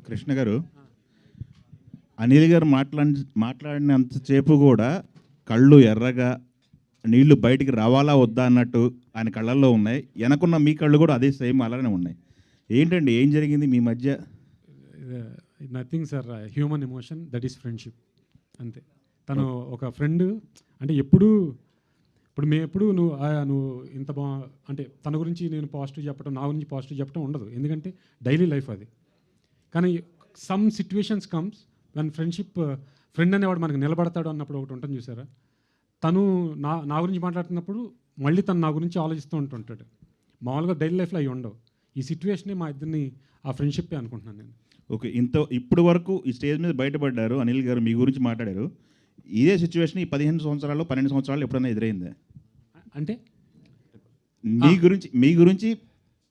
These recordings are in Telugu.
కృష్ణ గారు, అనిల్ గారు మాట్లాడినంతసేపు కూడా కళ్ళు ఎర్రగా నీళ్లు బయటికి రావాలా వద్దా అన్నట్టు ఆయన కళ్ళల్లో ఉన్నాయి. వెనకున్న మీ కళ్ళు కూడా అదే సేమ్ అలానే ఉన్నాయి. ఏంటండి, ఏం జరిగింది మీ మధ్య? Nothing sir, human emotion, that is friendship, అంతే. తను ఒక ఫ్రెండ్ అంటే ఇప్పుడు నువ్వు ఇంత అంటే తన గురించి నేను పాజిటివ్ చెప్పడం, నా గురించి పాజిటివ్ చెప్పడం ఉండదు, ఎందుకంటే డైలీ లైఫ్ అది. కానీ some situations comes when friend అనేవాడు మనకు నిలబడతాడు అన్నప్పుడు ఒకటి ఉంటుంది చూసారా. తను నా గురించి మాట్లాడుతున్నప్పుడు మళ్ళీ తను నా గురించి ఆలోచిస్తూ ఉంటుంటాడు. మామూలుగా డైలీ లైఫ్లో అవి ఉండవు. ఈ సిచ్యువేషనే మా ఇద్దరిని ఆ ఫ్రెండ్షిప్పే అనుకుంటున్నాను నేను. ఓకే, ఇప్పుడు వరకు ఈ స్టేజ్ మీద బయటపడ్డారు అనిల్ గారు, మీ గురించి మాట్లాడారు. ఇదే సిచ్యువేషన్ ఈ 15 సంవత్సరాలు 12 సంవత్సరాలు ఎప్పుడైనా ఎదురైందా? అంటే మీ గురించి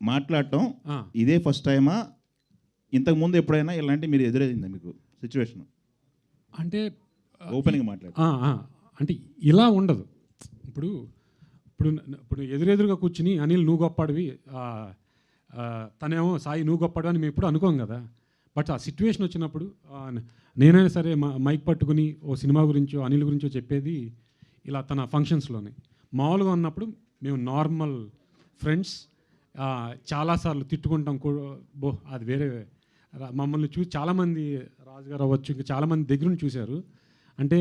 మాట్లాడటం ఇదే ఫస్ట్ టైమా? ఇంతకుముందు ఎప్పుడైనా ఇలాంటి మీరు ఎదురైందా మీకు సిచ్యువేషన్? అంటే ఓపెన్గా మాట్లాడు. అంటే ఇలా ఉండదు. ఇప్పుడు ఎదురెదురుగా కూర్చుని అనిల్ నువ్వు గొప్పడివి, తనేమో సాయి నువ్వు గొప్పడు అని మేము ఎప్పుడు అనుకోం కదా. బట్ ఆ సిచ్యువేషన్ వచ్చినప్పుడు నేనైనా సరే మైక్ పట్టుకుని ఓ సినిమా గురించో అనిల్ గురించో చెప్పేది ఇలా తన ఫంక్షన్స్లోనే. మామూలుగా ఉన్నప్పుడు మేము నార్మల్ ఫ్రెండ్స్, చాలాసార్లు తిట్టుకుంటాం బో, అది వేరే. మమ్మల్ని చూసి చాలామంది, రాజుగారు అవ్వచ్చు, ఇంకా చాలామంది దగ్గర నుంచి చూశారు. అంటే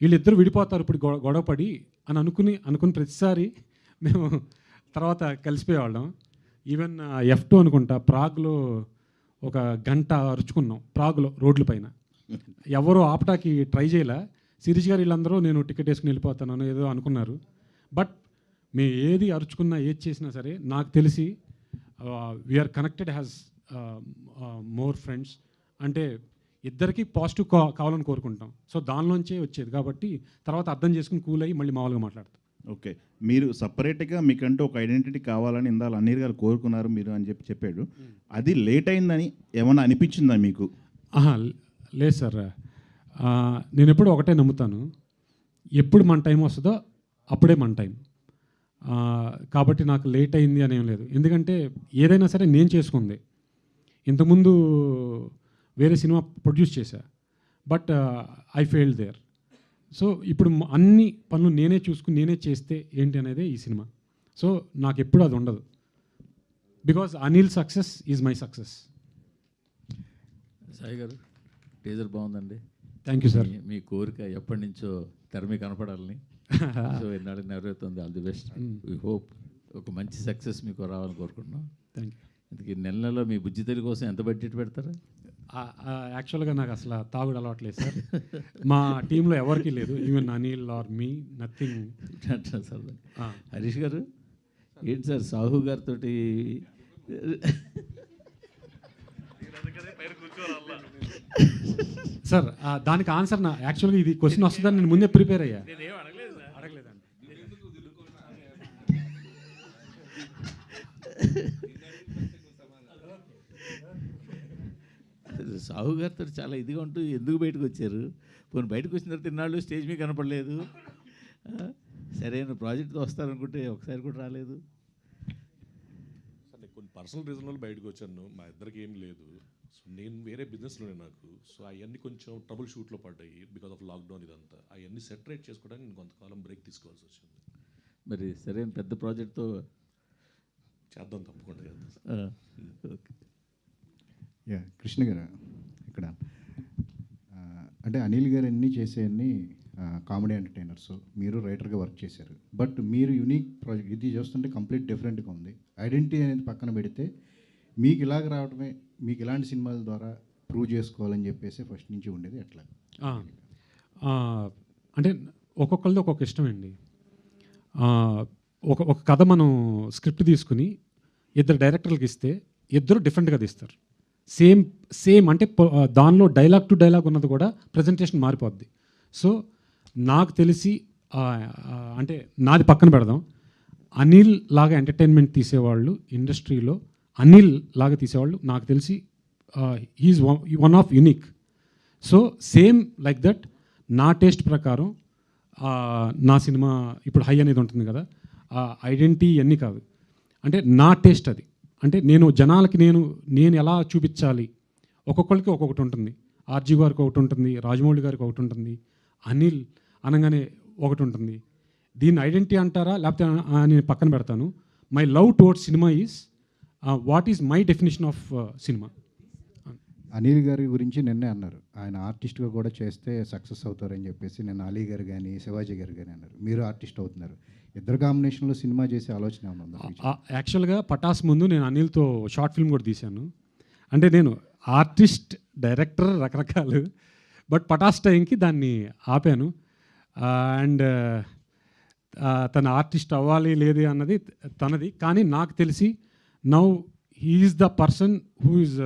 వీళ్ళిద్దరు విడిపోతారు ఇప్పుడు గొడవపడి అని అనుకుని ప్రతిసారి మేము తర్వాత కలిసిపోయేవాళ్ళం. ఈవెన్ F2 అనుకుంటా, ప్రాగ్లో ఒక గంట అరుచుకున్నాం ప్రాగ్లో రోడ్ల పైన. ఎవరో ఆపటాకి ట్రై చేయలే. శిరీష్ గారు వీళ్ళందరూ నేను టికెట్ వేసుకుని వెళ్ళిపోతాను ఏదో అనుకున్నారు. బట్ మేము ఏది అరుచుకున్నా ఏది చేసినా సరే నాకు తెలిసి we are connected has more friends. అంటే ఇద్దరికి పాజిటివ్ కావాలని కోరుకుంటాం. సో దానిలోంచే వచ్చేది కాబట్టి తర్వాత అర్థం చేసుకుని కూల్ అయ్యి మళ్ళీ మామూలుగా మాట్లాడతాం. ఓకే, మీరు సపరేట్గా మీకంటూ ఒక ఐడెంటిటీ కావాలని ఇందాక అనిల్ గారు కోరుకున్నారు మీరు అని చెప్పాడు. అది లేట్ అయిందని ఏమన్నా అనిపించిందా మీకు? లేదు సార్, నేను ఎప్పుడు ఒకటే నమ్ముతాను, ఎప్పుడు మన టైం వస్తుందో అప్పుడే మన టైం. కాబట్టి నాకు లేట్ అయింది అని ఏం లేదు. ఎందుకంటే ఏదైనా సరే నేను చేసుకుంది. ఇంతకుముందు వేరే సినిమా ప్రొడ్యూస్ చేశా, but I failed there. So ఇప్పుడు అన్ని పనులు నేనే చూసుకుని నేనే చేస్తే ఏంటి అనేది ఈ సినిమా. సో నాకు ఎప్పుడు అది ఉండదు, because Anil success is my success. Sai గారు, టీజర్ బాగుందండి. Thank you sir. మీ కోరిక ఎప్పటి నుంచో తెర మీద కనపడాలని. సో ఎన్నాళ్ళు నెరవేరుతుంది. All the best. We hope ఒక మంచి సక్సెస్ మీకు రావాలని కోరుకుంటున్నాం. Thank you. ఇంతకీ నెలలో మీ బుజ్జి తల్లి కోసం ఎంత బడ్జెట్ పెడతారు? యాక్చువల్గా నాకు అసలు తాగుడు అలవాట్లేదు సార్. మా టీంలో ఎవరికి లేదు, even Anil or me, nothing. Harish గారు ఏంటి సార్ సాహు గారితో సార్? దానికి ఆన్సర్ యాక్చువల్గా ఇది క్వశ్చన్ వస్తుందని నేను ముందే ప్రిపేర్ అయ్యా. అడగలేదండి. సాహు గారితో చాలా ఇదిగా ఉంటూ ఎందుకు బయటకు వచ్చారు? పోనీ బయటకు వచ్చిన తర్వాత తిన్నాళ్ళు స్టేజ్ మీద కనపడలేదు. సరైన ప్రాజెక్ట్తో వస్తారనుకుంటే ఒకసారి కూడా రాలేదు. సార్ నేను కొన్ని పర్సనల్ రీజన్ వల్ల బయటకు వచ్చాను. మా ఇద్దరికి ఏం లేదు. సో నేను వేరే బిజినెస్లోనే నాకు. సో అవన్నీ కొంచెం ట్రబుల్ షూట్లో పడ్డాయి బికాస్ ఆఫ్ లాక్డౌన్. ఇదంతా అవన్నీ సెటరేట్ చేసుకోవడానికి నేను కొంతకాలం బ్రేక్ తీసుకోవాల్సి వచ్చింది. మరి సరైన పెద్ద ప్రాజెక్ట్తో చేద్దాం, తప్పకుండా చేద్దాం. ఓకే. కృష్ణ గారు, ఇక్కడ అంటే అనిల్ గారు అన్నీ చేసేవన్నీ కామెడీ ఎంటర్టైనర్స్, మీరు రైటర్గా వర్క్ చేశారు. బట్ మీరు యూనిక్ ప్రాజెక్ట్ ఇది చూస్తుంటే కంప్లీట్ డిఫరెంట్గా ఉంది. ఐడెంటిటీ అనేది పక్కన పెడితే మీకు ఇలాగ రావడమే, మీకు ఇలాంటి సినిమాల ద్వారా ప్రూవ్ చేసుకోవాలని చెప్పేసి ఫస్ట్ నుంచి ఉండేది ఎట్లా? అంటే ఒక్కొక్కరిది ఒక్కొక్క ఇష్టం అండి. ఒక కథ మనం స్క్రిప్ట్ తీసుకుని ఇద్దరు డైరెక్టర్లకు ఇస్తే ఇద్దరు డిఫరెంట్గా తీస్తారు. సేమ్ అంటే దానిలో డైలాగ్ టు డైలాగ్ ఉన్నది కూడా ప్రజెంటేషన్ మారిపోద్ది. సో నాకు తెలిసి అంటే నాది పక్కన పెడదాం, అనిల్ లాగా ఎంటర్టైన్మెంట్ తీసేవాళ్ళు ఇండస్ట్రీలో, అనిల్ లాగా తీసేవాళ్ళు నాకు తెలిసి he's one of unique. So same like that నా టేస్ట్ ప్రకారం నా సినిమా ఇప్పుడు హై అనేది ఉంటుంది కదా, ఐడెంటిటీ అన్నీ కాదు, అంటే నా టేస్ట్ అది. అంటే నేను జనాలకి నేను ఎలా చూపించాలి, ఒక్కొక్కరికి ఒక్కొక్కటి ఉంటుంది. ఆర్జీ గారికి ఒకటి ఉంటుంది, రాజమౌళి గారికి ఒకటి ఉంటుంది, అనిల్ అనగానే ఒకటి ఉంటుంది. దీన్ని ఐడెంటిటీ అంటారా లేకపోతే నేను పక్కన పెడతాను. My love towards cinema is what is my definition of cinema. Anil గారి గురించి నిన్నే అన్నారు, ఆయన ఆర్టిస్ట్గా కూడా చేస్తే సక్సెస్ అవుతారని చెప్పేసి. నిన్న అలీ గారు కానీ శివాజీ గారు కానీ అన్నారు, మీరు ఆర్టిస్ట్ అవుతున్నారు. ఇద్దరు కాంబినేషన్లో సినిమా చేసే ఆలోచన ఏమైనా ఉందా? యాక్చువల్గా పటాస్ ముందు నేను అనిల్తో షార్ట్ ఫిల్మ్ కూడా తీశాను. అంటే నేను ఆర్టిస్ట్, డైరెక్టర్ రకరకాలు, బట్ పటాస్ టైంకి దాన్ని ఆపాను. అండ్ తన ఆర్టిస్ట్ అవ్వాలి లేదు అన్నది తనది. కానీ నాకు తెలిసి now he's the person who is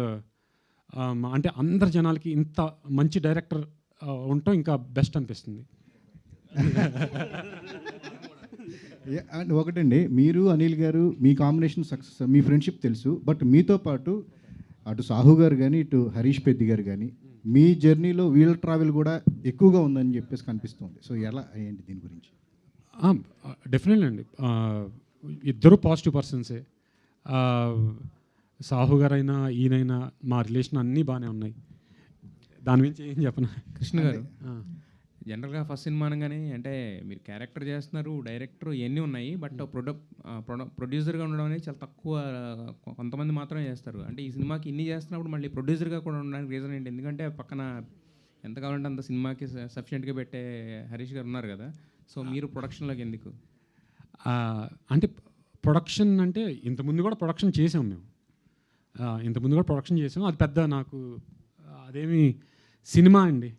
అంటే అందరి జనాలకి ఇంత మంచి డైరెక్టర్ ఉండటం ఇంకా బెస్ట్ అనిపిస్తుంది. అండ్ ఒకటండి, మీరు అనిల్ గారు మీ కాంబినేషన్ సక్సెస్, మీ ఫ్రెండ్షిప్ తెలుసు. బట్ మీతో పాటు అటు సాహు గారు కానీ ఇటు హరీష్ పెద్ది గారు కానీ మీ జర్నీలో వీళ్ళ ట్రావెల్ కూడా ఎక్కువగా ఉందని చెప్పేసి కనిపిస్తుంది. సో ఎలా ఏంటి దీని గురించి? డెఫినెట్లీ అండి, ఇద్దరు పాజిటివ్ పర్సన్సే. సాహు గారైనా ఈయనైనా మా రిలేషన్ అన్నీ బాగానే ఉన్నాయి. దాని గురించి ఏం చెప్పను. కృష్ణ గారు, జనరల్గా ఫస్ట్ సినిమా అనగానే అంటే మీరు క్యారెక్టర్ చేస్తున్నారు, డైరెక్టర్ ఇవన్నీ ఉన్నాయి, బట్ ప్రొడ్యూసర్గా ఉండడం అనేది చాలా తక్కువ, కొంతమంది మాత్రమే చేస్తారు. అంటే ఈ సినిమాకి ఇన్ని చేస్తున్నప్పుడు మళ్ళీ ప్రొడ్యూసర్గా కూడా ఉండడానికి రీజన్ ఏంటి? ఎందుకంటే పక్కన ఎంత కావాలంటే అంత సినిమాకి సఫిషియెంట్గా పెట్టే హరీష్ గారు ఉన్నారు కదా, సో మీరు ప్రొడక్షన్లోకి ఎందుకు? అంటే ప్రొడక్షన్ అంటే ఇంతకుముందు కూడా ప్రొడక్షన్ చేసాం మేము, ఇంతకుముందు కూడా ప్రొడక్షన్ చేసాం. అది పెద్ద నాకు అదేమి సినిమా అండి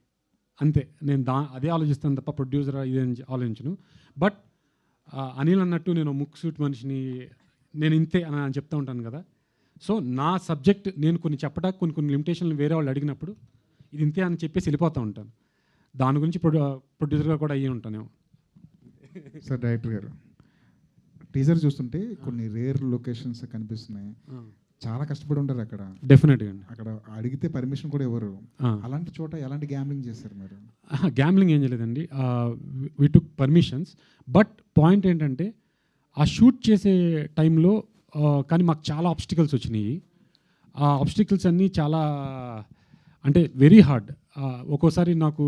అంతే. నేను అదే ఆలోచిస్తాను తప్ప ప్రొడ్యూసర్ ఇదే ఆలోచించను. బట్ అనిల్ అన్నట్టు నేను ముక్కు సూట్ మనిషిని, నేను ఇంతే అని చెప్తూ ఉంటాను కదా. సో నా సబ్జెక్ట్ నేను కొన్ని చెప్పడానికి కొన్ని లిమిటేషన్లు వేరే వాళ్ళు అడిగినప్పుడు ఇది ఇంతే అని చెప్పేసి వెళ్ళిపోతూ ఉంటాను. దాని గురించి ప్రొడ్యూసర్గా కూడా అయ్యి ఉంటానేమో. సార్ డైరెక్టర్ గారు, టీజర్ చూస్తుంటే కొన్ని రేర్ లొకేషన్స్ కనిపిస్తున్నాయి. చాలా కష్టపడి ఉంటారు అక్కడ. డెఫినెట్గా అండి. అక్కడ అడిగితే పర్మిషన్ కూడా ఇవ్వరు. అలాంటి చోట ఎలాంటి గ్యాంబ్లింగ్ చేస్తారు మీరు? గ్యాంబ్లింగ్ ఏం చేయలేదండి, వి టుక్ పర్మిషన్స్. బట్ పాయింట్ ఏంటంటే ఆ షూట్ చేసే టైంలో కానీ మాకు చాలా ఆబ్స్టికల్స్ వచ్చినాయి. ఆ ఆబ్స్టికల్స్ అన్నీ చాలా అంటే వెరీ హార్డ్. ఒక్కోసారి నాకు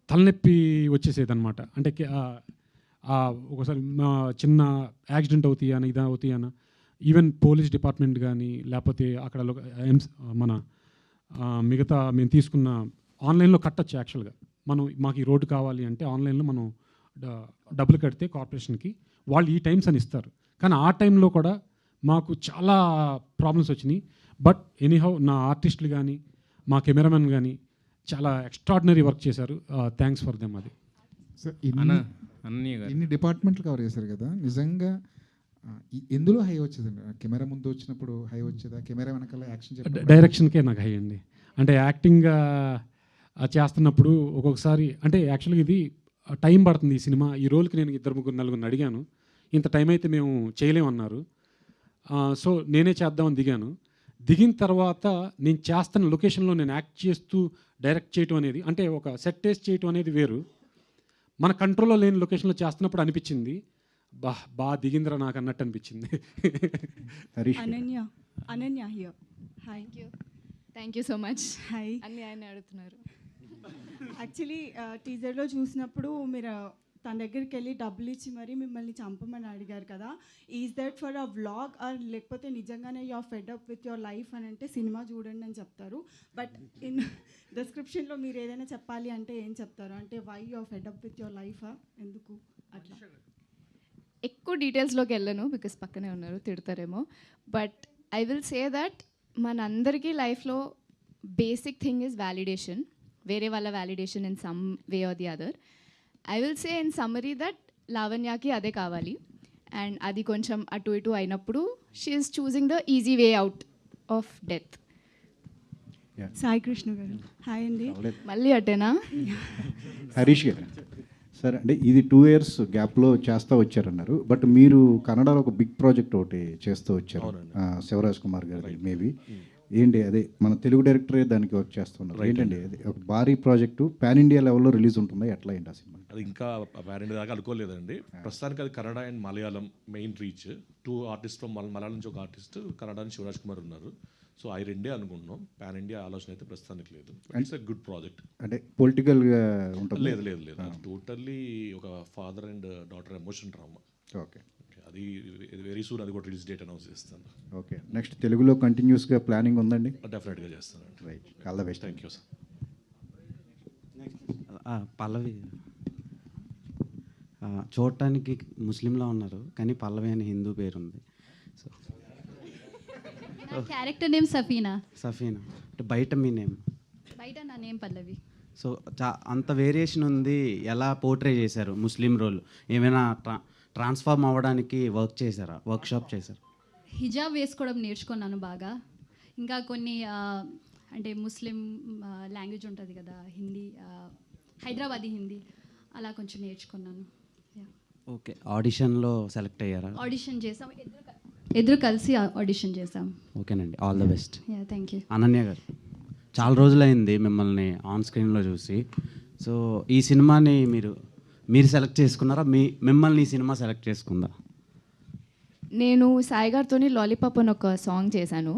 తలనొప్పి వచ్చేసేది అనమాట. అంటే ఒక్కోసారి చిన్న యాక్సిడెంట్ అవుతాయి అని ఇది అవుతాయి అన్న, ఈవెన్ పోలీస్ డిపార్ట్మెంట్ కానీ లేకపోతే అక్కడ మన మిగతా మేము తీసుకున్న ఆన్లైన్లో కట్టచ్చు. యాక్చువల్గా మాకు ఈ రోడ్డు కావాలి అంటే ఆన్లైన్లో మనం డబ్బులు కడితే కార్పొరేషన్కి వాళ్ళు ఈ టైమ్స్ అని ఇస్తారు. కానీ ఆ టైంలో కూడా మాకు చాలా ప్రాబ్లమ్స్ వచ్చినాయి. బట్ ఎనీహౌ నా ఆర్టిస్టులు కానీ మా కెమెరామెన్ కానీ చాలా ఎక్స్ట్రాడినరీ వర్క్ చేశారు. Thanks for them. అది సార్ అన్నయ్య గారు, ఇన్ని డిపార్ట్మెంట్లు కవర్ చేశారు కదా, నిజంగా ఎందులో హై వచ్చేదండి? కెమెరా ముందు వచ్చినప్పుడు హై వచ్చేదా, కెమెరా వెనకాల యాక్షన్ డైరెక్షన్కే నాకు హై అండి. అంటే యాక్టింగ్ చేస్తున్నప్పుడు ఒక్కొక్కసారి అంటే యాక్చువల్గా ఇది టైం పడుతుంది. ఈ సినిమా ఈ రోల్కి నేను 2-3-4 అడిగాను, ఇంత టైం అయితే మేము చేయలేమన్నారు. సో నేనే చేద్దామని దిగాను. దిగిన తర్వాత నేను చేస్తున్న లొకేషన్లో నేను యాక్ట్ చేస్తూ డైరెక్ట్ చేయటం అనేది, అంటే ఒక సెట్ టేస్ట్ చేయటం అనేది వేరు. మన కంట్రోల్లో లేని లొకేషన్లో చేస్తున్నప్పుడు అనిపించింది బాగా దిగిందిరా నాకు అన్నట్టు అనిపించింది. Ananya here. Hi, thank you so much. Hi. అన్ని ఆయన అడుగుతున్నారు. యాక్చువల్లీ టీజర్లో చూసినప్పుడు మీరు తన దగ్గరికి వెళ్ళి డబ్బులు ఇచ్చి మరీ మిమ్మల్ని చంపమని అడిగారు కదా. Is that for a vlog or లేకపోతే నిజంగానే you are fed up with your life అని అంటే సినిమా చూడండి అని చెప్తారు. బట్ ఇన్ డిస్క్రిప్షన్లో మీరు ఏదైనా చెప్పాలి అంటే ఏం చెప్తారు? అంటే why you are fed up with your life, ఎందుకు అట్లా? ఎక్కువ డీటెయిల్స్లోకి వెళ్ళను బికాస్ పక్కనే ఉన్నారు, తిడతారేమో. But I will say that మనందరికీ లైఫ్లో బేసిక్ థింగ్ ఈజ్ వ్యాలిడేషన్, వేరే వాళ్ళ validation in some way or the other. I will say in summary that లావణ్యకి అదే కావాలి. అండ్ అది కొంచెం అటు ఇటు అయినప్పుడు she is choosing the easy way out of death. Sai Krishna గారు హాయ్ అండి. మళ్ళీ అటేనా? హరీష్ గారు సార్, అంటే ఇది 2 years గ్యాప్లో చేస్తూ వచ్చారన్నారు. బట్ మీరు కన్నడలో ఒక బిగ్ ప్రాజెక్ట్ ఒకటి చేస్తూ వచ్చారు, శివరాజ్ కుమార్ గారు మేబీ. ఏంటి అదే మన తెలుగు డైరెక్టరే దానికి వర్క్ చేస్తున్నారు. ఏంటండి అది ఒక భారీ ప్రాజెక్టు, పాన్ ఇండియా లెవెల్లో రిలీజ్ ఉంటుందా, ఎట్లా ఏంటి ఆ సినిమా? అది ఇంకా పాన్ ఇండియా దాకా అనుకోలేదండి. ప్రస్తుతానికి అది Kannada and Malayalam main reach. 2 artist from Malayalam నుంచి ఒక ఆర్టిస్ట్, కన్నడ నుంచి శివరాజ్ కుమార్ ఉన్నారు. సో అవి రెండే అనుకుంటున్నాం. పాన్ ఇండియా ఆలోచన అయితే ప్రస్తుతానికి లేదు. It's a good project. అంటే పొలిటికల్గా ఉంటుంది? లేదు లేదు లేదు, టోటల్లీ ఒక father and daughter emotion drama. Okay, అది వెరీ సూన్ అది కూడా రిలీజ్ డేట్ అనౌన్స్ చేస్తాను. ఓకే. నెక్స్ట్ తెలుగులో కంటిన్యూస్గా ప్లానింగ్ ఉందండి? డెఫినెట్గా చేస్తానండి. Right, all the best. Thank you sir. Pallavi చూడటానికి ముస్లింలా ఉన్నారు, కానీ పల్లవి అని హిందూ పేరు ఉంది. So character name Safina. Safina అంటే బయట మీ నేమ్? బయట నా నేమ్ పల్లవి. సో అంత వేరియేషన్ ఉంది, ఎలా పోర్ట్రే చేశారు ముస్లిం రోల్? ఏమైనా ట్రాన్స్ఫార్మ్ అవ్వడానికి వర్క్షాప్ చేశారా? హిజాబ్ వేసుకోవడం నేర్చుకున్నాను బాగా. ఇంకా కొన్ని అంటే ముస్లిం లాంగ్వేజ్ ఉంటుంది కదా, హిందీ, హైదరాబాదీ హిందీ, అలా కొంచెం నేర్చుకున్నాను. ఓకే. ఆడిషన్లో సెలెక్ట్ అయ్యారా? ఆడిషన్ చేసాం, ఇద్దరు కలిసి ఆడిషన్ చేసాం. ఓకేనండి, all the best. Thank you. Ananya గారు, చాలా రోజులైంది మిమ్మల్ని ఆన్ స్క్రీన్లో చూసి. సో ఈ సినిమాని మీరు సెలెక్ట్ చేసుకున్నారా? మిమ్మల్ని ఈ సినిమా సెలెక్ట్ చేసుకుందా? నేను సాయి గారితో లాలీపాప్ అని ఒక సాంగ్ చేశాను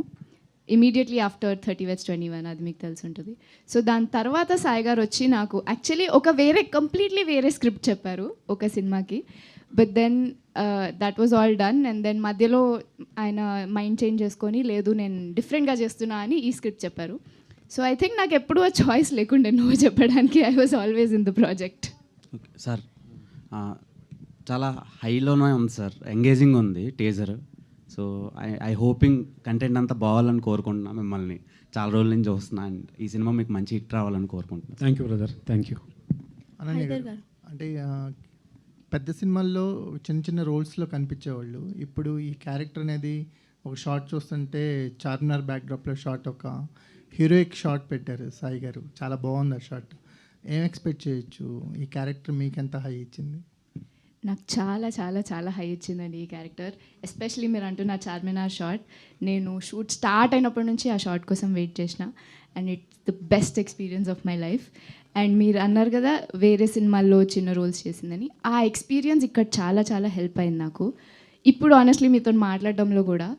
ఇమీడియట్లీ ఆఫ్టర్ 30/21, అది మీకు తెలిసి ఉంటుంది. సో దాని తర్వాత సాయి గారు వచ్చి నాకు యాక్చువల్లీ ఒక కంప్లీట్లీ వేరే స్క్రిప్ట్ చెప్పారు ఒక సినిమాకి. But then that was all done and then మధ్యలో ఆయన మైండ్ చేంజ్ చేసుకొని లేదు నేను డిఫరెంట్గా చేస్తున్నా అని ఈ స్క్రిప్ట్ చెప్పారు. సో ఐ థింక్ నాకు ఎప్పుడూ ఆ చాయిస్ లేకుండే నువ్వు చెప్పడానికి. I was always in the project. Okay sir, చాలా హైలోనే ఉంది సార్, ఎంగేజింగ్ ఉంది teaser. So I hoping content అంతా బాగాలని కోరుకుంటున్నా. మిమ్మల్ని చాలా రోజుల నుంచి చూస్తున్నా అండ్ ఈ సినిమా మీకు మంచి హిట్ రావాలని కోరుకుంటున్నాను. Thank you brother, thank you. Ananya గారు, అంటే పెద్ద సినిమాల్లో చిన్న చిన్న రోల్స్లో కనిపించేవాళ్ళు, ఇప్పుడు ఈ క్యారెక్టర్ అనేది ఒక షార్ట్ చూస్తుంటే చార్మినార్ బ్యాక్డ్రాప్లో షార్ట్, ఒక హీరోయిక్ షార్ట్ పెట్టారు సాయి గారు, చాలా బాగుంది ఆ షార్ట్. ఏం ఎక్స్పెక్ట్ చేయొచ్చు? ఈ క్యారెక్టర్ మీకు ఎంత హై ఇచ్చింది? నాకు చాలా చాలా చాలా హై ఇచ్చిందండి ఈ క్యారెక్టర్. ఎస్పెషలీ మీరు అంటున్న చార్మినార్ షార్ట్, నేను షూట్ స్టార్ట్ అయినప్పటి నుంచి ఆ షార్ట్ కోసం వెయిట్ చేసిన and it's the best experience of my life. And మీరు అన్నారు కదా వేరే సినిమాల్లో చిన్న రోల్స్ చేసిందని, ఆ ఎక్స్పీరియన్స్ ఇక్కడ చాలా చాలా హెల్ప్ అయింది నాకు ఇప్పుడు ఆనెస్ట్లీ మీతో మాట్లాడడంలో కూడా.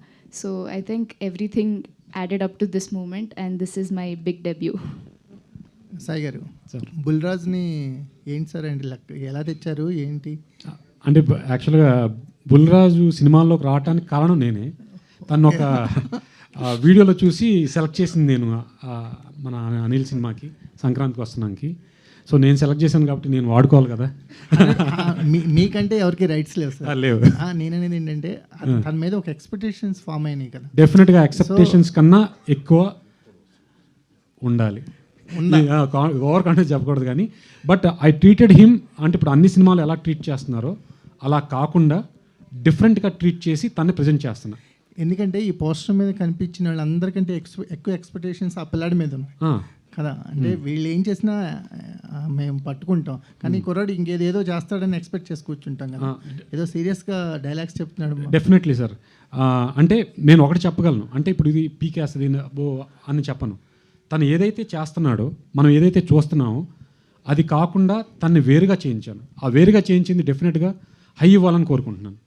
So I think everything added up to this moment and this is my big debut. Sai గారు, బుల్రాజ్ని ఏంటి సార్ అండి ఎలా తెచ్చారు ఏంటి? అంటే యాక్చువల్గా బుల్రాజు సినిమాల్లోకి రావడానికి కారణం నేనే. తను ఒక వీడియోలో చూసి సెలెక్ట్ చేసింది నేను మన అనిల్ సినిమాకి సంక్రాంతికి వస్తున్నానికి. సో నేను సెలెక్ట్ చేశాను కాబట్టి నేను వాడుకోవాలి కదా. మీకంటే ఎవరికి రైట్స్ లేవు సార్? లేవు. నేననేది ఏంటంటే తన మీద ఒక ఎక్స్పెక్టేషన్స్ ఫామ్ అయినాయి కదా. డెఫినెట్గా ఎక్స్పెక్టేషన్స్ కన్నా ఎక్కువ ఉండాలి. ఓవర్ కాన్ఫిడెన్స్ చెప్పకూడదు కానీ బట్ ఐ ట్రీటెడ్ హిమ్ అంటే ఇప్పుడు అన్ని సినిమాలు ఎలా ట్రీట్ చేస్తున్నారో అలా కాకుండా డిఫరెంట్గా ట్రీట్ చేసి తన్ని ప్రజెంట్ చేస్తున్నా. ఎందుకంటే ఈ పోస్టర్ మీద కనిపించిన వాళ్ళందరికంటే ఎక్కువ ఎక్స్పెక్టేషన్స్ ఆ పిల్లాడి మీద ఉన్నాయి కదా. అంటే వీళ్ళు ఏం చేసినా మేము పట్టుకుంటాం, కానీ కుర్రాడు ఇంకేదేదో చేస్తాడని ఎక్స్పెక్ట్ చేసి కూర్చుంటాం కదా. ఏదో సీరియస్గా డైలాగ్స్ చెప్తున్నాడు. Definitely sir. అంటే నేను ఒకటి చెప్పగలను, అంటే ఇప్పుడు ఇది పీకేస్తుంది అని చెప్పను. తను ఏదైతే చేస్తున్నాడో మనం ఏదైతే చూస్తున్నామో అది కాకుండా తన్ని వేరుగా చేయించాను. ఆ వేరుగా చేయించింది డెఫినెట్గా హై ఇవ్వాలని కోరుకుంటున్నాను.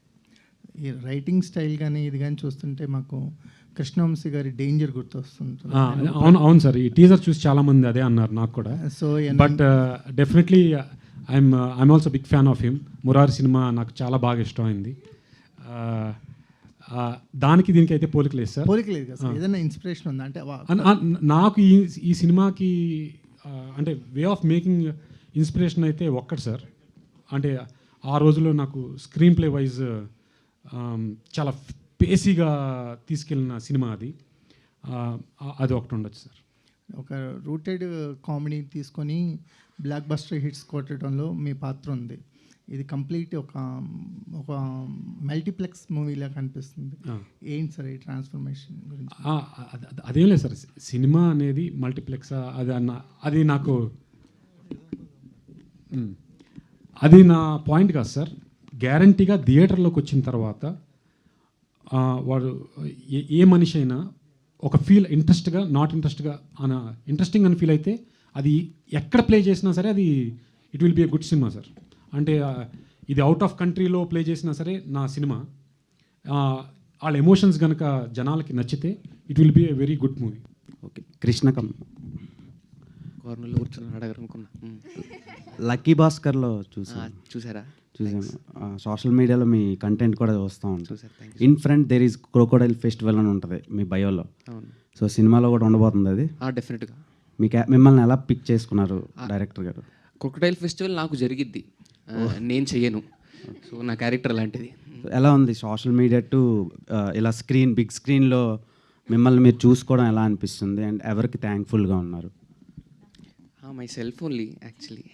ఈ రైటింగ్ స్టైల్ కానీ ఇది కానీ చూస్తుంటే మాకు కృష్ణవంశీ గారి డేంజర్ గుర్తొస్తుంది. అవును సార్, ఈ టీజర్ చూసి చాలామంది అదే అన్నారు నాకు కూడా. So but definitely I'm also big fan of him. Murari cinema నాకు చాలా బాగా ఇష్టమైంది. దానికి దీనికి అయితే పోలిక లేదు సార్. పోలిక లేదు కదా, ఏదైనా ఇన్స్పిరేషన్ ఉందా? అంటే నాకు ఈ సినిమాకి అంటే వే ఆఫ్ మేకింగ్ ఇన్స్పిరేషన్ అయితే ఒక్కటి సార్. అంటే ఆ రోజుల్లో నాకు స్క్రీన్ ప్లే వైజ్ చాలా పేసీగా తీసుకెళ్ళిన సినిమా అది ఒకటి ఉండొచ్చు సార్. ఒక రూటెడ్ కామెడీ తీసుకొని బ్లాక్ బస్టర్ హిట్స్ కొట్టడంలో మీ పాత్ర ఉంది. ఇది కంప్లీట్ ఒక మల్టీప్లెక్స్ మూవీలా కనిపిస్తుంది. ఏంటి సార్ ఈ ట్రాన్స్ఫర్మేషన్ గురించి? అదేం లేదు సార్, సినిమా అనేది మల్టీప్లెక్స్ అది నాకు అది నా పాయింట్ కాదు సార్. గ్యారంటీగా థియేటర్లోకి వచ్చిన తర్వాత వాడు ఏ మనిషి అయినా ఒక ఫీల్ ఇంట్రెస్ట్గా నాట్ ఇంట్రెస్ట్గా ఇంట్రెస్టింగ్ అని ఫీల్ అయితే అది ఎక్కడ ప్లే చేసినా సరే అది it will be a good cinema sir. అంటే ఇది అవుట్ ఆఫ్ కంట్రీలో ప్లే చేసినా సరే నా సినిమా వాళ్ళ ఎమోషన్స్ కనుక జనాలకి నచ్చితే it will be a very good movie. Okay, కృష్ణకం కార్నర్లో కూర్చొని అడగరు అనుకున్నా. లక్కీ భాస్కర్లో చూసాను. చూసారా? చూసాను. సోషల్ మీడియాలో మీ కంటెంట్ కూడా చూస్తూ ఉంటాను. చూసారు, thank you. In front there is crocodile festival అని ఉంటుంది మీ బయోలో. అవును. సో సినిమాలో కూడా ఉండబోతుంది అది. డెఫినెట్గా. మిమ్మల్ని ఎలా పిక్ చేసుకున్నారు డైరెక్టర్ గారు? క్రొకడైల్ ఫెస్టివల్ నాకు జరిగిద్ది, నేను చెయ్యను. సో నా క్యారెక్టర్ అలాంటిది. ఎలా ఉంది సోషల్ మీడియా టు ఇలా బిగ్ స్క్రీన్లో మిమ్మల్ని మీరు చూసుకోవడం ఎలా అనిపిస్తుంది అండ్ ఎవరికి థ్యాంక్ఫుల్గా ఉన్నారు? Myself only actually.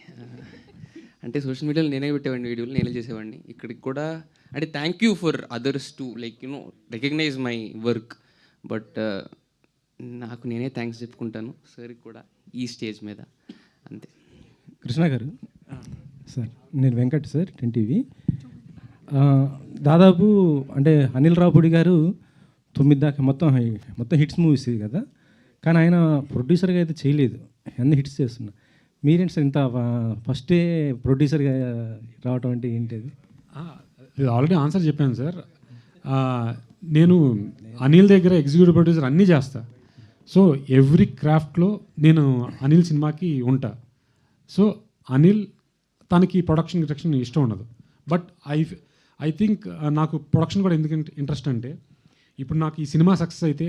అంటే సోషల్ మీడియాలో నేనే పెట్టేవాడిని వీడియోలు, నేనే చేసేవాడిని. ఇక్కడికి కూడా అంటే thank you for others to like recognize my work. But నాకు నేనే థ్యాంక్స్ చెప్పుకుంటాను సార్కి కూడా ఈ స్టేజ్ మీద, అంతే. కృష్ణ గారు సార్, నేను వెంకట్ సార్, 10TV. దాదాపు అంటే అనిల్ రావుపూడి గారు 9 దాకా మొత్తం హిట్స్ మూవీస్ కదా, కానీ ఆయన ప్రొడ్యూసర్గా అయితే చేయలేదు, అన్ని హిట్స్ చేస్తున్నా. మీరేంటి సార్ ఇంత ఫస్టే ప్రొడ్యూసర్గా రావటం అంటే ఏంటి అది? ఆల్రెడీ ఆన్సర్ చెప్పాను సార్. నేను అనిల్ దగ్గర ఎగ్జిక్యూటివ్ ప్రొడ్యూసర్ అన్నీ చేస్తా. సో ఎవ్రీ క్రాఫ్ట్లో నేను అనిల్ సినిమాకి ఉంటా. సో అనిల్ తనకి ప్రొడక్షన్ ఇష్టం ఉండదు. బట్ ఐ థింక్ నాకు ప్రొడక్షన్ కూడా ఎందుకు ఇంట్రెస్ట్ అంటే, ఇప్పుడు నాకు ఈ సినిమా సక్సెస్ అయితే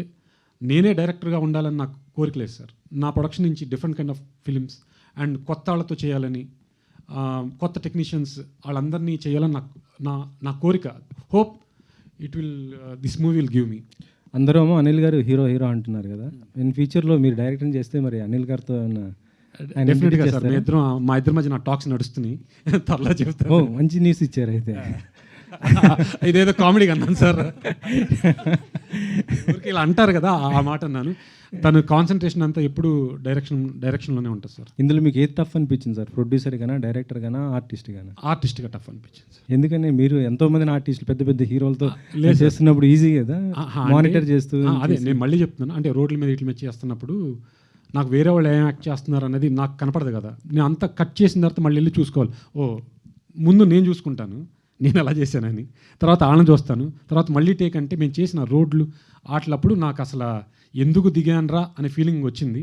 నేనే డైరెక్టర్గా ఉండాలని నాకు కోరిక లేదు సార్. నా ప్రొడక్షన్ నుంచి different kind of films and కొత్త వాళ్ళతో చేయాలని, కొత్త టెక్నీషియన్స్ వాళ్ళందరినీ చేయాలని నా కోరిక. Hope this movie will give me. అందరూ అనిల్ గారు హీరో అంటున్నారు కదా, ఇన్ ఫ్యూచర్లో మీరు డైరెక్టింగ్ చేస్తే మరి అనిల్ గారితో డెఫినెట్గా సార్, మా ఇద్దరి మధ్య నా టాక్స్ నడుస్తున్నాయి, త్వరలో చెప్తాను. మంచి న్యూస్ ఇచ్చారు అయితే. ఇదేదో కామెడీగా అన్నాను సార్, ఇలా అంటారు కదా ఆ మాట అన్నాను. తను కాన్సన్ట్రేషన్ అంతా ఎప్పుడు డైరెక్షన్లోనే ఉంటుంది సార్. ఇందులో మీకు ఏది టఫ్ అనిపించింది సార్, ప్రొడ్యూసర్ గానా, డైరెక్టర్ గానా, ఆర్టిస్ట్ గానా? ఆర్టిస్ట్గా టఫ్ అనిపించింది సార్. ఎందుకని మీరు ఎంతోమంది ఆర్టిస్టులు పెద్ద హీరోలతో చేస్తున్నప్పుడు ఈజీ కదా మానిటర్ చేస్తూ? అదే నేను మళ్ళీ చెప్తున్నాను, అంటే రోడ్ల మీద ఇట్ల మీద చేస్తున్నప్పుడు నాకు వేరే వాళ్ళు ఏం యాక్ట్ చేస్తున్నారు అనేది నాకు కనపడదు కదా. నేను అంతా కట్ చేసిన తర్వాత మళ్ళీ వెళ్ళి చూసుకోవాలి. ముందు నేను చూసుకుంటాను నేను ఎలా చేశానని, తర్వాత వాళ్ళని చూస్తాను, తర్వాత మళ్ళీ టేక్ అంటే మేము చేసిన రోడ్లు ఆటలప్పుడు నాకు అసలు ఎందుకు దిగానరా అనే ఫీలింగ్ వచ్చింది.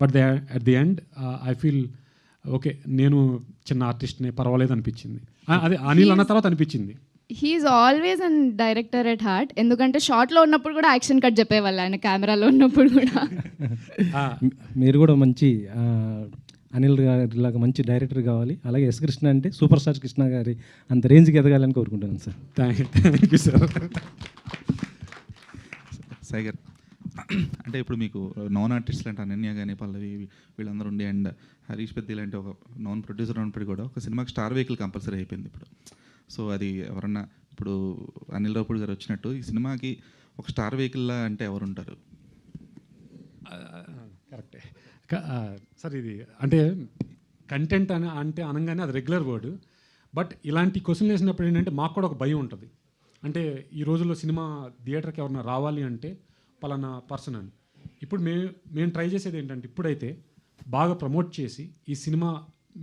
But at the end I feel okay, నేను చిన్న ఆర్టిస్ట్నే, పర్వాలేదు అనిపించింది. అదే అనిల్ అన్న తర్వాత అనిపించింది. He's always an director at heart. ఎందుకంటే షార్ట్లో ఉన్నప్పుడు కూడా యాక్షన్ కట్ చెప్పేవాళ్ళు ఆయన, కెమెరాలో ఉన్నప్పుడు కూడా. మీరు కూడా మంచి అనిల్ గారిలాగా మంచి డైరెక్టర్ కావాలి. అలాగే ఎస్ కృష్ణ అంటే సూపర్ స్టార్ కృష్ణ గారి అంత రేంజ్కి ఎదగాలని కోరుకుంటున్నాను sir. Thank you sir. Sagar, అంటే ఇప్పుడు మీకు నాన్ ఆర్టిస్టులు అంటే అనన్య కానీ, పల్లవి వీళ్ళందరూ ఉండి, అండ్ హరీష్ పెద్ది లాంటి ఒక నాన్ ప్రొడ్యూసర్ ఉన్నప్పటికీ కూడా ఒక సినిమాకి స్టార్ వెహికల్ కంపల్సరీ అయిపోయింది ఇప్పుడు. సో అది ఎవరన్నా ఇప్పుడు అనిల్ రావుపూడి గారు వచ్చినట్టు ఈ సినిమాకి ఒక స్టార్ వెహికల్లా అంటే ఎవరు ఉంటారు? కరెక్టే సార్. ఇది అంటే కంటెంట్ అంటే అనగానే అది రెగ్యులర్ వర్డ్. బట్ ఇలాంటి క్వశ్చన్లు వేసినప్పుడు ఏంటంటే మాకు కూడా ఒక భయం ఉంటుంది. అంటే ఈ రోజుల్లో సినిమా థియేటర్కి ఎవరైనా రావాలి అంటే పలానా పర్సన్ అని. ఇప్పుడు మేము ట్రై చేసేది ఏంటంటే, ఇప్పుడైతే బాగా ప్రమోట్ చేసి ఈ సినిమా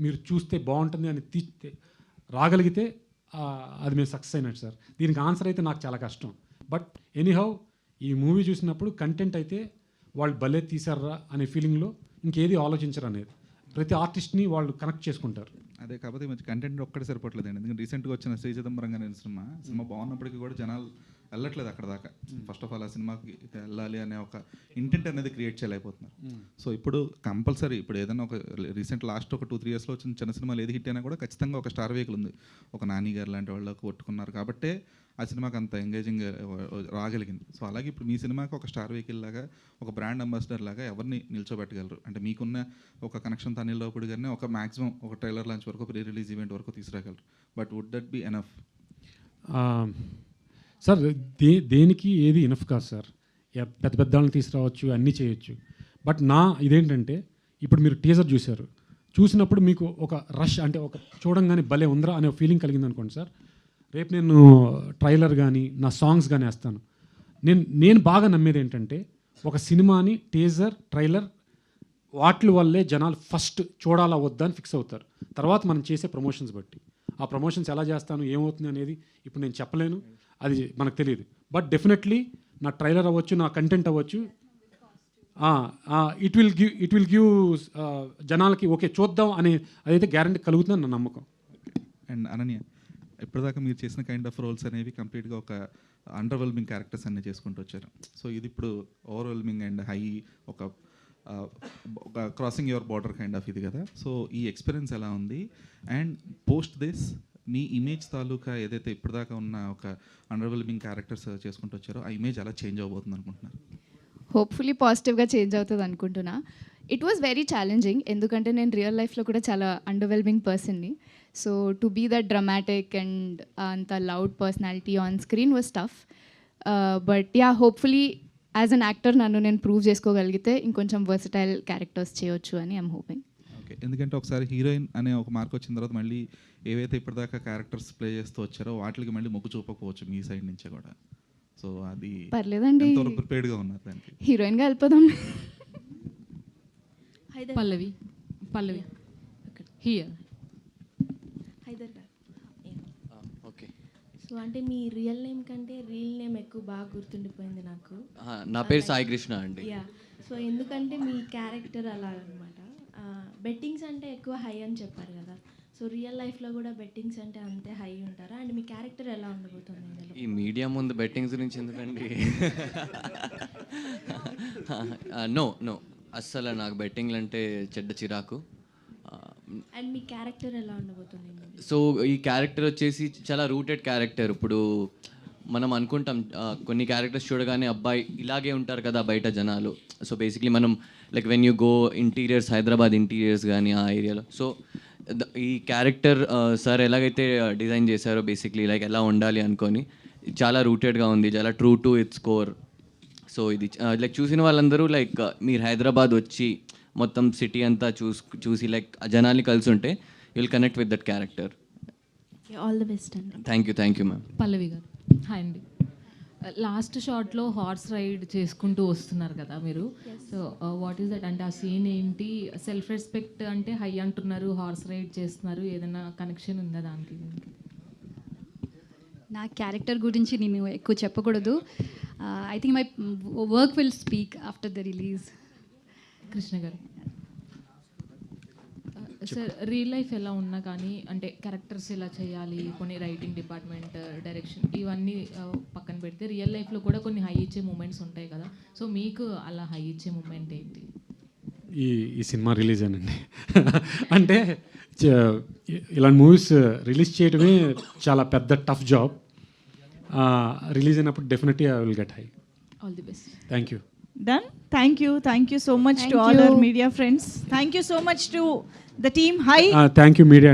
మీరు చూస్తే బాగుంటుంది అని తీస్తే రాగలిగితే అది మేము సక్సెస్ అయినట్టు సార్. దీనికి ఆన్సర్ అయితే నాకు చాలా కష్టం. బట్ ఎనీహౌ ఈ మూవీ చూసినప్పుడు కంటెంట్ అయితే వాళ్ళు భలే తీసారా అనే ఫీలింగ్లో ఇంకేది ఆలోచించరు అనేది. ప్రతి ఆర్టిస్ట్ని వాళ్ళు కనెక్ట్ చేసుకుంటారు. అదే కాకపోతే మంచి కంటెంట్ ఒక్కటే సరిపోవట్లేదండి. ఎందుకంటే రీసెంట్గా వచ్చిన శ్రీ చిదంబరం గారి సినిమా బాగున్నప్పటికీ కూడా జనాలు వెళ్ళట్లేదు అక్కడ దాకా. ఫస్ట్ ఆఫ్ ఆల్ ఆ సినిమాకి వెళ్ళాలి అనే ఒక ఇంటెంట్ అనేది క్రియేట్ చేయలేకపోతున్నారు. సో ఇప్పుడు కంపల్సరీ ఇప్పుడు ఏదైనా ఒక రీసెంట్ లాస్ట్ ఒక 2-3 ఇయర్స్లో వచ్చిన చిన్న సినిమాలు ఏది హిట్ అయినా కూడా ఖచ్చితంగా ఒక స్టార్ వెహికల్ ఉంది. ఒక నాని గారు లాంటి వాళ్ళకు కొట్టుకున్నారు కాబట్టే ఆ సినిమాకి అంత ఎంగేజింగ్ రాగలిగింది. సో అలాగే ఇప్పుడు మీ సినిమాకి ఒక స్టార్ వెహికల్ లాగా, ఒక బ్రాండ్ అంబాసిడర్ లాగా ఎవరిని నిల్చోబెట్టగలరు? అంటే మీకున్న ఒక కనెక్షన్ అనిల్ రావుపూడి గారిని ఒక మ్యాక్సిమం ఒక ట్రైలర్ లాంచ్ వరకు, ప్రీ రిలీజ్ ఈవెంట్ వరకు తీసుకురాగలరు. But would that be enough? Sir దేనికి ఏది ఇనఫ్ కాదు సార్. పెద్ద పెద్ద వాళ్ళని తీసుకురావచ్చు, అన్నీ చేయొచ్చు. బట్ ఇదేంటంటే ఇప్పుడు మీరు టీజర్ చూసినప్పుడు మీకు ఒక రష్, అంటే ఒక చూడంగానే భలే ఉందరా అనే ఫీలింగ్ కలిగింది అనుకోండి సార్. రేపు నేను ట్రైలర్ కానీ నా సాంగ్స్ కానీ వేస్తాను. నేను బాగా నమ్మేది ఏంటంటే, ఒక సినిమాని టీజర్, ట్రైలర్ వాటి వల్లే జనాలు ఫస్ట్ చూడాలా వద్దా అని ఫిక్స్ అవుతారు. తర్వాత మనం చేసే ప్రమోషన్స్ బట్టి, ఆ ప్రమోషన్స్ ఎలా చేస్తాను ఏమవుతుంది అనేది ఇప్పుడు నేను చెప్పలేను, అది మనకు తెలియదు. బట్ డెఫినెట్లీ నా ట్రైలర్ అవ్వచ్చు, నా కంటెంట్ అవ్వచ్చు, ఇట్ విల్ గివ్ జనాలకి ఓకే చూద్దాం అనే అదైతే గ్యారంటీ కలుగుతుందని నా నమ్మకం. అండ్ అనన్య, ఇప్పటిదాకా మీరు చేసిన కైండ్ ఆఫ్ రోల్స్ అనేవి కంప్లీట్గా ఒక అండర్వెల్మింగ్ క్యారెక్టర్స్ అన్నీ చేసుకుంటూ వచ్చారు. సో ఇది ఇప్పుడు ఓవర్వెల్మింగ్ అండ్ హై ఒక crossing your border kind of ఇది కదా. సో ఈ ఎక్స్పీరియన్స్ ఎలా ఉంది? అండ్ పోస్ట్ దిస్ మీ ఇమేజ్ తాలూకా ఏదైతే ఇప్పటిదాకా ఉన్న ఒక అండర్వెల్మింగ్ క్యారెక్టర్స్ చేసుకుంటూ వచ్చారో ఆ ఇమేజ్ ఎలా చేంజ్ అవబోతుంది అనుకుంటున్నారు? హోప్ఫుల్లీ పాజిటివ్గా చేంజ్ అవుతుంది అనుకుంటున్నా. ఇట్ వాస్ వెరీ ఛాలెంజింగ్, ఎందుకంటే నేను రియల్ లైఫ్లో కూడా చాలా అండర్వెల్మింగ్ పర్సన్ని. So to be that dramatic and అంత loud personality on screen was tough. But yeah, hopefully as an actor నన్ను నేను ప్రూవ్ చేసుకోగలిగితే ఇంకొంచెం వర్సటైల్ క్యారెక్టర్స్ చేయొచ్చు అని ఐఎమ్ హోపింగ్. ఓకే, ఎందుకంటే ఒకసారి హీరోయిన్ అనే ఒక మార్క్ వచ్చిన తర్వాత మళ్ళీ ఏవైతే ఇప్పటిదాకా క్యారెక్టర్స్ ప్లే చేస్తూ వచ్చారో వాటికి మళ్ళీ మొగ్గు చూపకపోవచ్చు మీ సైడ్ నుంచే కూడా. సో అది పర్లేదండి, ఎంతవరకు ప్రిపేర్డ్గా ఉన్నారు దానికి? హీరోయిన్గా వెళ్ళిపోదాం. పల్లవి హియర్. హైదర్ గారు, ఓకే. సో అంటే మీ రియల్ నేమ్ కంటే రియల్ నేమ్ ఎక్కువ బాగా గుర్తుండిపోయింది నాకు. నా పేరు సాయి కృష్ణ అండి. యా, సో ఎందుకంటే మీ క్యారెక్టర్ అలా అనమాట. బెట్టింగ్స్ అంటే ఎక్కువ హై అని చెప్పారు కదా, సో రియల్ లైఫ్లో కూడా బెట్టింగ్స్ అంటే అంతే హై ఉంటారా? అండ్ మీ క్యారెక్టర్ ఎలా ఉండబోతుంది ఇందులో? ఈ మీడియా ముందు బెట్టింగ్స్ గురించి ఎందుకండి? నో అస్సలు నాకు బెట్టింగ్లు అంటే చెడ్డ చిరాకు. అండ్ మీ క్యారెక్టర్ ఎలా ఉండబోతుంది? సో ఈ క్యారెక్టర్ వచ్చేసి చాలా రూటెడ్ క్యారెక్టర్. ఇప్పుడు మనం అనుకుంటాం కొన్ని క్యారెక్టర్స్ చూడగానే అబ్బాయి ఇలాగే ఉంటారు కదా బయట జనాలు. సో బేసిక్లీ మనం like when you go interiors, Hyderabad interiors కానీ ఆ ఏరియాలో, సో ఈ క్యారెక్టర్ సార్ ఎలాగైతే డిజైన్ చేశారో బేసిక్లీ లైక్ ఎలా ఉండాలి అనుకొని చాలా రూటెడ్గా ఉంది, చాలా true to it's core. So ఇది లైక్ చూసిన వాళ్ళందరూ లైక్ మీరు హైదరాబాద్ వచ్చి మొత్తం సిటీ అంతా చూసి లైక్ జనాల్ని కలిసి ఉంటే you will connect with that character. All the best అండి. Thank you ma'am. పల్లవి గారు, హాయ్ అండి. లాస్ట్ షాట్లో హార్స్ రైడ్ చేసుకుంటూ వస్తున్నారు కదా మీరు, సో వాట్ ఈస్ దట్? అంటే ఆ సీన్ ఏంటి? సెల్ఫ్ రెస్పెక్ట్ అంటే హై అంటున్నారు, హార్స్ రైడ్ చేస్తున్నారు, ఏదైనా కనెక్షన్ ఉందా దానికి? నా క్యారెక్టర్ గురించి నేను ఎక్కువ చెప్పకూడదు. I think my work will speak after the release. Krishna గారు, సార్ రియల్ లైఫ్ ఎలా ఉన్నా కానీ అంటే క్యారెక్టర్స్ ఎలా చేయాలి, కొన్ని రైటింగ్ డిపార్ట్మెంట్, డైరెక్షన్ ఇవన్నీ పక్కన పెడితే రియల్ లైఫ్లో కూడా కొన్ని హై ఇచ్చే మూమెంట్స్ ఉంటాయి కదా, సో మీకు అలా హై ఇచ్చే మూమెంట్ ఏంటి? ఈ సినిమా రిలీజ్ అనండి. అంటే ఇలాంటి మూవీస్ రిలీజ్ చేయడమే చాలా పెద్ద టఫ్ జాబ్. రిలీజ్ అయినప్పుడు definitely I will get high. All the best. Thank you. Done. Thank you so much to all our media friends. Thank you so much to the team. Hi. Thank you media.